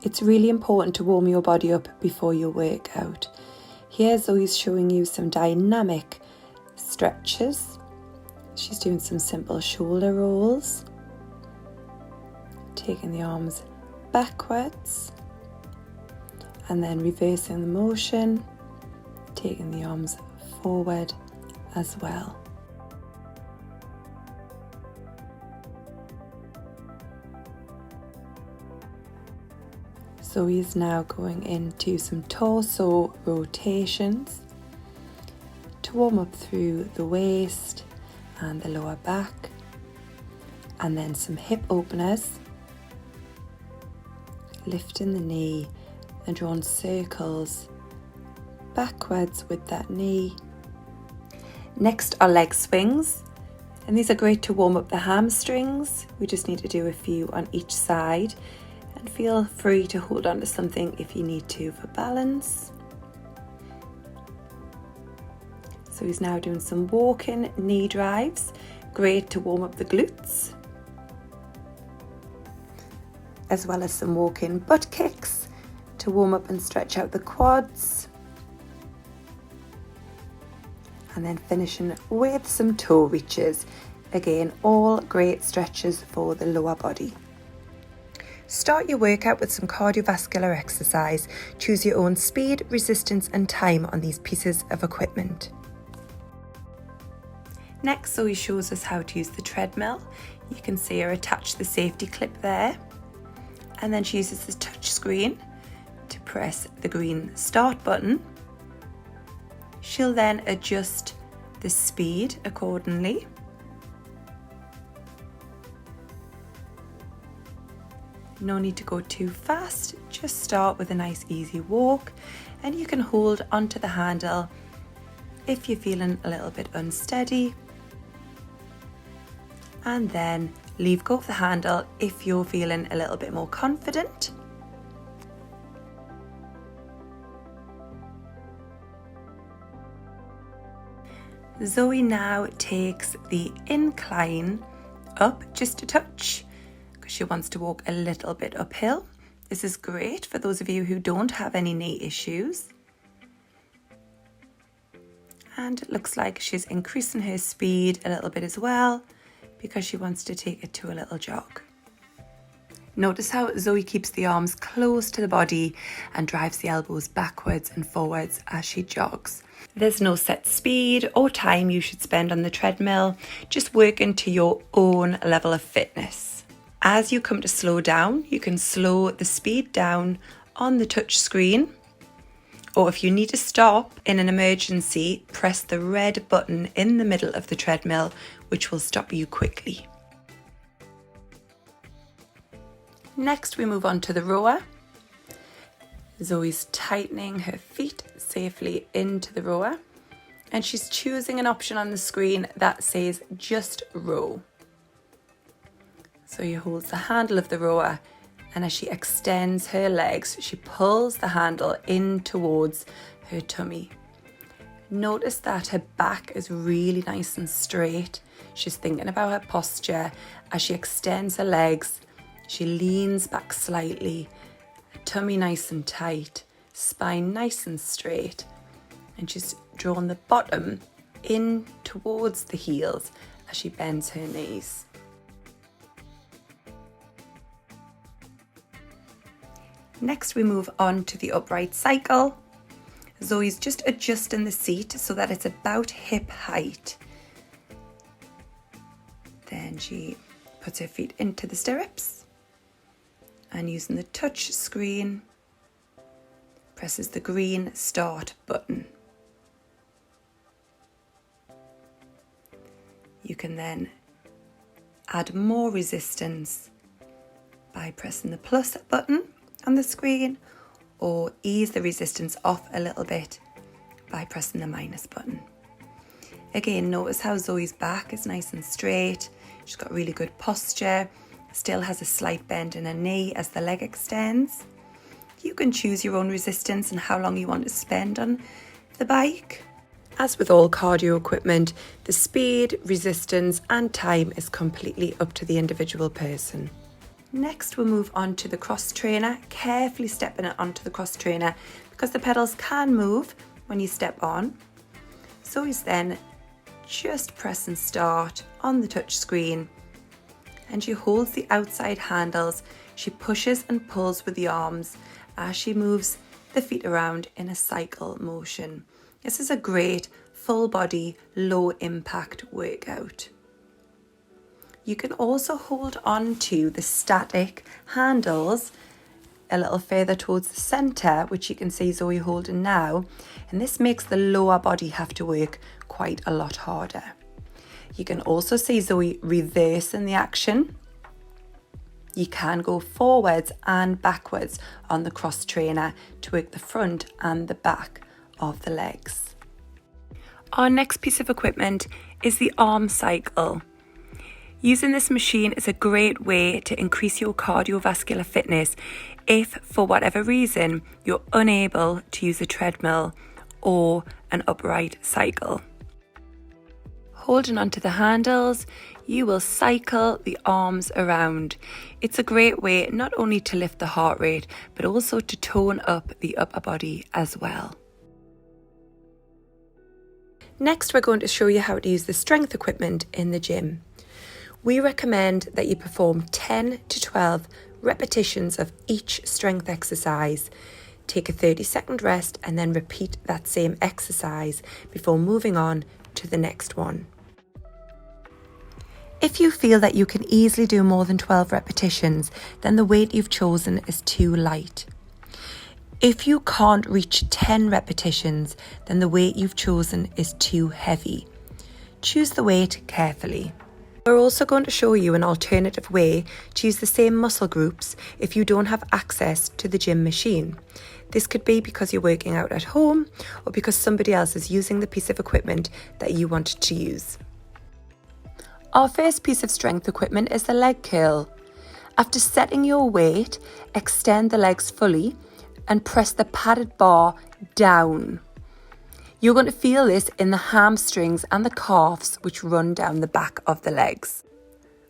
It's really important to warm your body up before your workout. Here Zoe's showing you some dynamic stretches. She's doing some simple shoulder rolls, taking the arms backwards and then reversing the motion, taking the arms forward as well. Zoe is now going into some torso rotations to warm up through the waist and the lower back, and then some hip openers, lifting the knee and drawing circles backwards with that knee. Next are leg swings, and these are great to warm up the hamstrings. We just need to do a few on each side, and feel free to hold on to something if you need to for balance. So he's now doing some walking knee drives, great to warm up the glutes, as well as some walking butt kicks to warm up and stretch out the quads. And then finishing with some toe reaches. Again, all great stretches for the lower body. Start your workout with some cardiovascular exercise. Choose your own speed, resistance and time on these pieces of equipment. Next, Zoe shows us how to use the treadmill. You can see her attach the safety clip there. And then she uses the touch screen to press the green start button. She'll then adjust the speed accordingly. No need to go too fast, just start with a nice easy walk, and you can hold onto the handle if you're feeling a little bit unsteady, and then leave go of the handle if you're feeling a little bit more confident. Zoe now takes the incline up just a touch because she wants to walk a little bit uphill. This is great for those of you who don't have any knee issues. And it looks like she's increasing her speed a little bit as well because she wants to take it to a little jog. Notice how Zoe keeps the arms close to the body and drives the elbows backwards and forwards as she jogs. There's no set speed or time you should spend on the treadmill, just working to your own level of fitness. As you come to slow down, you can slow the speed down on the touch screen, or if you need to stop in an emergency, press the red button in the middle of the treadmill, which will stop you quickly. Next, we move on to the rower. Zoe's tightening her feet safely into the rower, and she's choosing an option on the screen that says just row. So she holds the handle of the rower, and as she extends her legs, she pulls the handle in towards her tummy. Notice that her back is really nice and straight. She's thinking about her posture. As she extends her legs, she leans back slightly, tummy nice and tight, spine nice and straight, and she's drawn the bottom in towards the heels as she bends her knees. Next, we move on to the upright cycle. Zoe's just adjusting the seat so that it's about hip height. Then she puts her feet into the stirrups and using the touch screen, presses the green start button. You can then add more resistance by pressing the plus button on the screen, or ease the resistance off a little bit by pressing the minus button. Again, notice how Zoe's back is nice and straight. She's got really good posture, still has a slight bend in her knee as the leg extends. You can choose your own resistance and how long you want to spend on the bike. As with all cardio equipment, the speed, resistance and time is completely up to the individual person. Next we'll move on to the cross trainer, carefully stepping it onto the cross trainer because the pedals can move when you step on. Zoe's then just press and start on the touch screen, and she holds the outside handles. She pushes and pulls with the arms as she moves the feet around in a cycle motion. This is a great full body, low impact workout. You can also hold on to the static handles a little further towards the centre, which you can see Zoe holding now, and this makes the lower body have to work quite a lot harder. You can also see Zoe reversing the action. You can go forwards and backwards on the cross trainer to work the front and the back of the legs. Our next piece of equipment is the arm cycle. Using this machine is a great way to increase your cardiovascular fitness if, for whatever reason, you're unable to use a treadmill or an upright cycle. Holding onto the handles, you will cycle the arms around. It's a great way not only to lift the heart rate, but also to tone up the upper body as well. Next, we're going to show you how to use the strength equipment in the gym. We recommend that you perform 10 to 12 repetitions of each strength exercise. Take a 30-second rest and then repeat that same exercise before moving on to the next one. If you feel that you can easily do more than 12 repetitions, then the weight you've chosen is too light. If you can't reach 10 repetitions, then the weight you've chosen is too heavy. Choose the weight carefully. We're also going to show you an alternative way to use the same muscle groups if you don't have access to the gym machine. This could be because you're working out at home or because somebody else is using the piece of equipment that you wanted to use. Our first piece of strength equipment is the leg curl. After setting your weight, extend the legs fully and press the padded bar down. You're going to feel this in the hamstrings and the calves, which run down the back of the legs.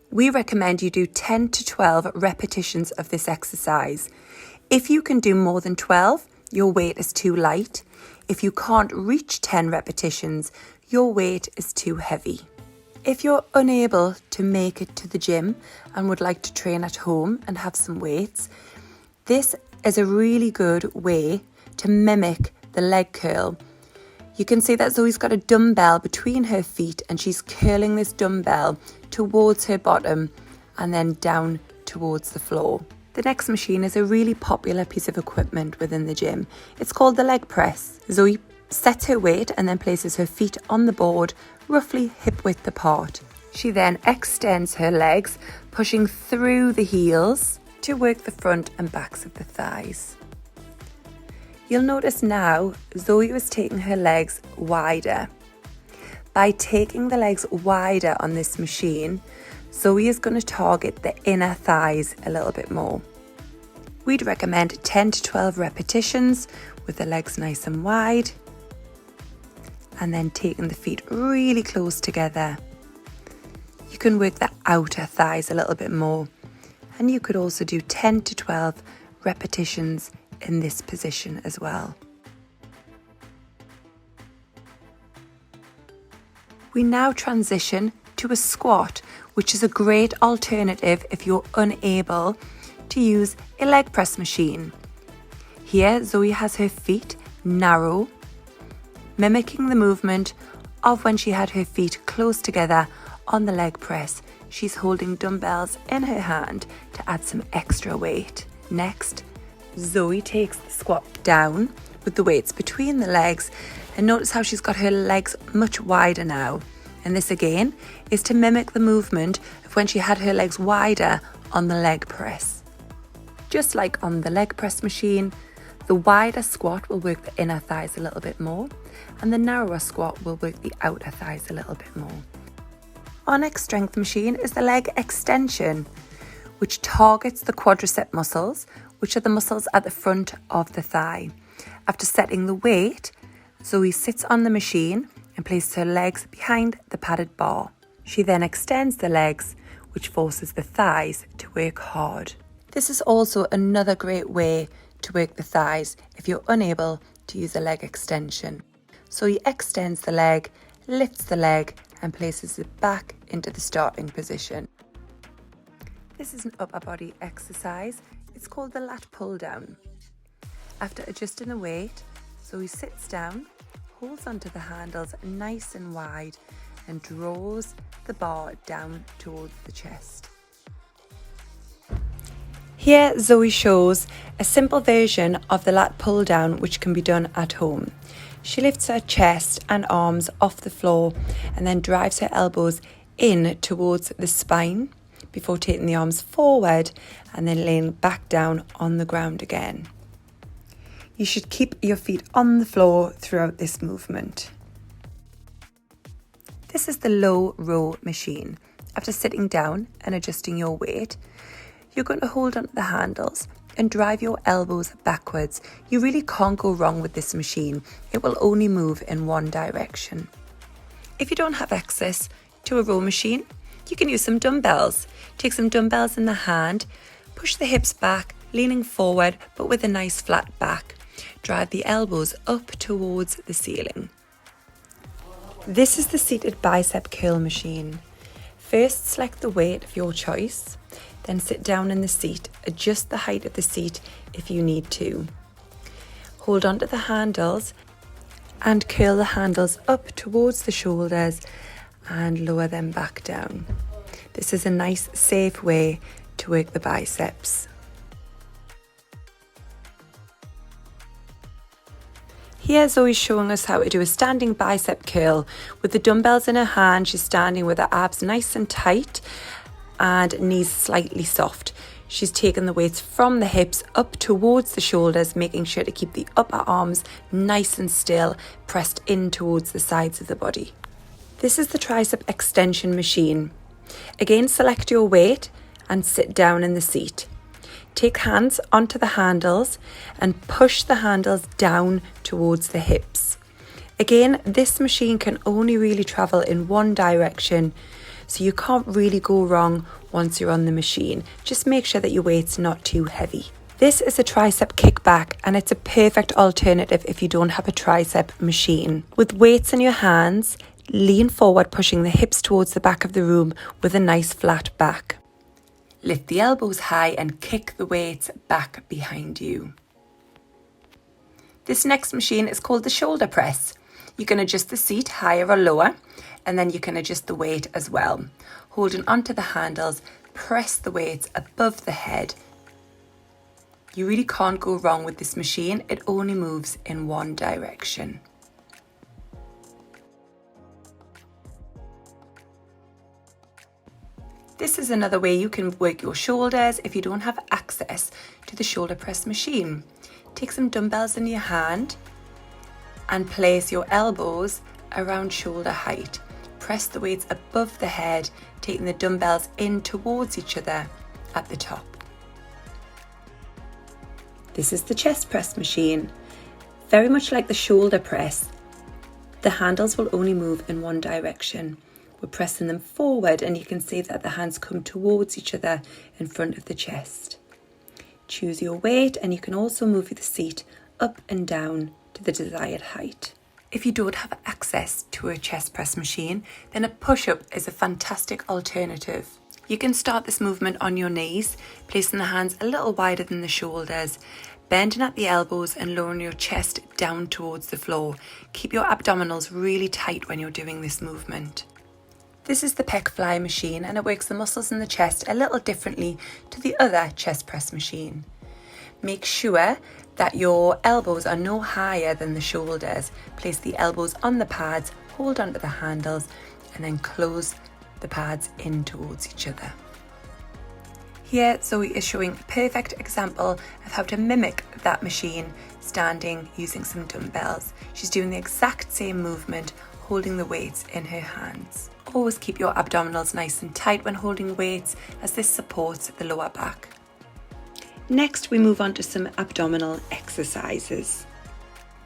We recommend you do 10 to 12 repetitions of this exercise. If you can do more than 12, your weight is too light. If you can't reach 10 repetitions, your weight is too heavy. If you're unable to make it to the gym and would like to train at home and have some weights, this is a really good way to mimic the leg curl. You can see that Zoe's got a dumbbell between her feet and she's curling this dumbbell towards her bottom and then down towards the floor. The next machine is a really popular piece of equipment within the gym. It's called the leg press. Zoe sets her weight and then places her feet on the board, roughly hip width apart. She then extends her legs, pushing through the heels to work the front and backs of the thighs. You'll notice now Zoe was taking her legs wider. By taking the legs wider on this machine, Zoe is going to target the inner thighs a little bit more. We'd recommend 10 to 12 repetitions with the legs nice and wide, and then taking the feet really close together. You can work the outer thighs a little bit more, and you could also do 10 to 12 repetitions in this position as well. We now transition to a squat, which is a great alternative if you're unable to use a leg press machine. Here, Zoe has her feet narrow, mimicking the movement of when she had her feet close together on the leg press. She's holding dumbbells in her hand to add some extra weight. Next, Zoe takes the squat down with the weights between the legs, and notice how she's got her legs much wider now. And this again is to mimic the movement of when she had her legs wider on the leg press. Just like on the leg press machine, the wider squat will work the inner thighs a little bit more, and the narrower squat will work the outer thighs a little bit more. Our next strength machine is the leg extension, which targets the quadricep muscles, which are the muscles at the front of the thigh. After setting the weight, Zoe sits on the machine and places her legs behind the padded bar. She then extends the legs which forces the thighs to work hard. This is also another great way to work the thighs if you're unable to use a leg extension. So he extends the leg, lifts the leg and places it back into the starting position. This is an upper body exercise. It's called the lat pull down. After adjusting the weight, so he sits down, holds onto the handles nice and wide and draws the bar down towards the chest. Here Zoe shows a simple version of the lat pull down which can be done at home. She lifts her chest and arms off the floor and then drives her elbows in towards the spine before taking the arms forward and then laying back down on the ground again. You should keep your feet on the floor throughout this movement. This is the low row machine. After sitting down and adjusting your weight, you're going to hold onto the handles and drive your elbows backwards. You really can't go wrong with this machine. It will only move in one direction. If you don't have access to a row machine, you can use some dumbbells. Take some dumbbells in the hand, push the hips back, leaning forward but with a nice flat back. Drive the elbows up towards the ceiling. This is the seated bicep curl machine. First, select the weight of your choice, then sit down in the seat. Adjust the height of the seat if you need to. Hold onto the handles and curl the handles up towards the shoulders and lower them back down. This is a nice, safe way to work the biceps. Here Zoe's showing us how to do a standing bicep curl. With the dumbbells in her hand, she's standing with her abs nice and tight and knees slightly soft. She's taken the weights from the hips up towards the shoulders, making sure to keep the upper arms nice and still, pressed in towards the sides of the body. This is the Tricep Extension machine. Again, select your weight and sit down in the seat. Take hands onto the handles and push the handles down towards the hips. Again, this machine can only really travel in one direction, so you can't really go wrong once you're on the machine. Just make sure that your weight's not too heavy. This is a Tricep Kickback and it's a perfect alternative if you don't have a tricep machine. With weights in your hands, lean forward, pushing the hips towards the back of the room with a nice flat back. Lift the elbows high and kick the weights back behind you. This next machine is called the shoulder press. You can adjust the seat higher or lower, and then you can adjust the weight as well. Holding onto the handles, press the weights above the head. You really can't go wrong with this machine. It only moves in one direction. This is another way you can work your shoulders if you don't have access to the shoulder press machine. Take some dumbbells in your hand and place your elbows around shoulder height. Press the weights above the head, taking the dumbbells in towards each other at the top. This is the chest press machine. Very much like the shoulder press, the handles will only move in one direction. We're pressing them forward and you can see that the hands come towards each other in front of the chest. Choose your weight and you can also move the seat up and down to the desired height. If you don't have access to a chest press machine, then a push-up is a fantastic alternative. You can start this movement on your knees, placing the hands a little wider than the shoulders, bending at the elbows and lowering your chest down towards the floor. Keep your abdominals really tight when you're doing this movement. This is the Pec Flye Machine and it works the muscles in the chest a little differently to the other chest press machine. Make sure that your elbows are no higher than the shoulders. Place the elbows on the pads, hold onto the handles and then close the pads in towards each other. Here Zoe is showing a perfect example of how to mimic that machine standing using some dumbbells. She's doing the exact same movement, holding the weights in her hands. Always keep your abdominals nice and tight when holding weights, as this supports the lower back. Next, we move on to some abdominal exercises.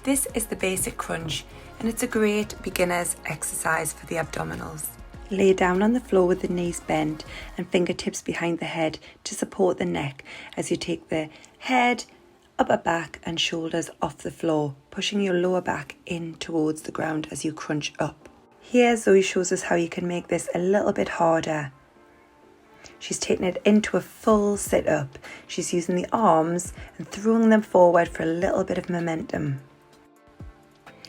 This is the basic crunch and it's a great beginner's exercise for the abdominals. Lay down on the floor with the knees bent and fingertips behind the head to support the neck as you take the head, upper back and shoulders off the floor, pushing your lower back in towards the ground as you crunch up. Here Zoe shows us how you can make this a little bit harder. She's taking it into a full sit-up. She's using the arms and throwing them forward for a little bit of momentum.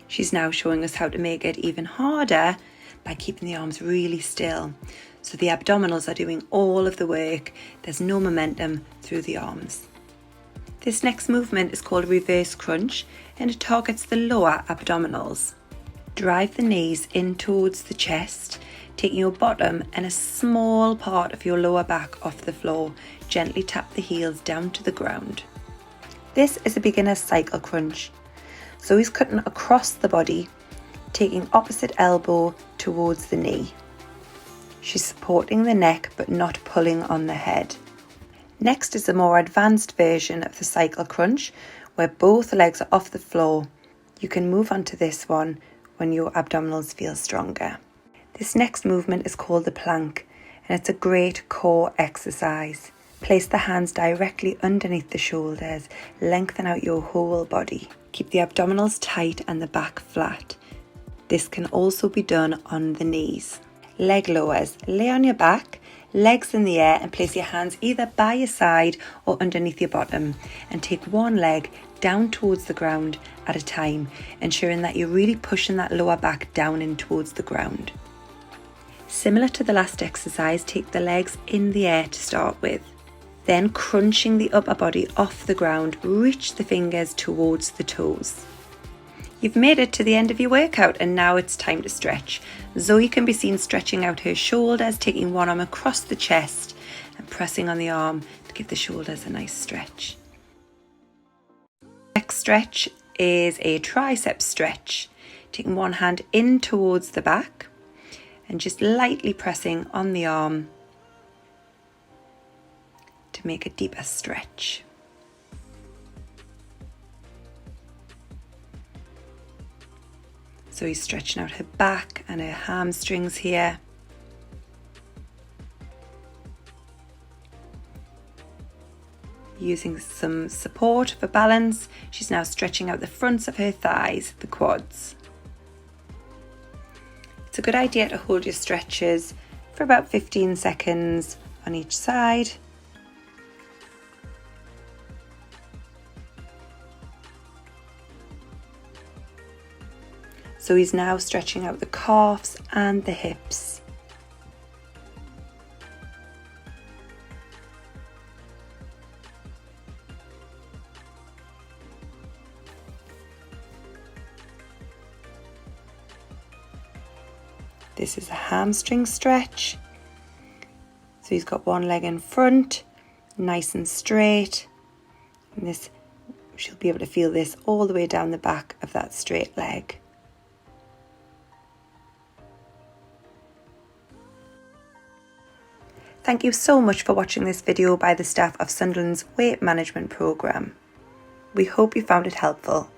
She's now showing us how to make it even harder by keeping the arms really still. So the abdominals are doing all of the work. There's no momentum through the arms. This next movement is called a reverse crunch and it targets the lower abdominals. Drive the knees in towards the chest, taking your bottom and a small part of your lower back off the floor. Gently tap the heels down to the ground. This is a beginner's cycle crunch. So he's cutting across the body, taking opposite elbow towards the knee. She's supporting the neck but not pulling on the head. Next is a more advanced version of the cycle crunch where both legs are off the floor. You can move on to this one when your abdominals feel stronger. This next movement is called the plank and it's a great core exercise. Place the hands directly underneath the shoulders, lengthen out your whole body. Keep the abdominals tight and the back flat. This can also be done on the knees. Leg lowers. Lay on your back, legs in the air and place your hands either by your side or underneath your bottom and take one leg down towards the ground at a time, ensuring that you're really pushing that lower back down in towards the ground. Similar to the last exercise, take the legs in the air to start with. Then crunching the upper body off the ground, reach the fingers towards the toes. You've made it to the end of your workout and now it's time to stretch. Zoe can be seen stretching out her shoulders, taking one arm across the chest and pressing on the arm to give the shoulders a nice stretch. Next stretch is a tricep stretch. Taking one hand in towards the back and just lightly pressing on the arm to make a deeper stretch. So he's stretching out her back and her hamstrings here. Using some support for balance, she's now stretching out the fronts of her thighs, the quads. It's a good idea to hold your stretches for about 15 seconds on each side. So he's now stretching out the calves and the hips. This is a hamstring stretch. So he's got one leg in front, nice and straight. And this, she'll be able to feel this all the way down the back of that straight leg. Thank you so much for watching this video by the staff of Sunderland's weight management programme. We hope you found it helpful.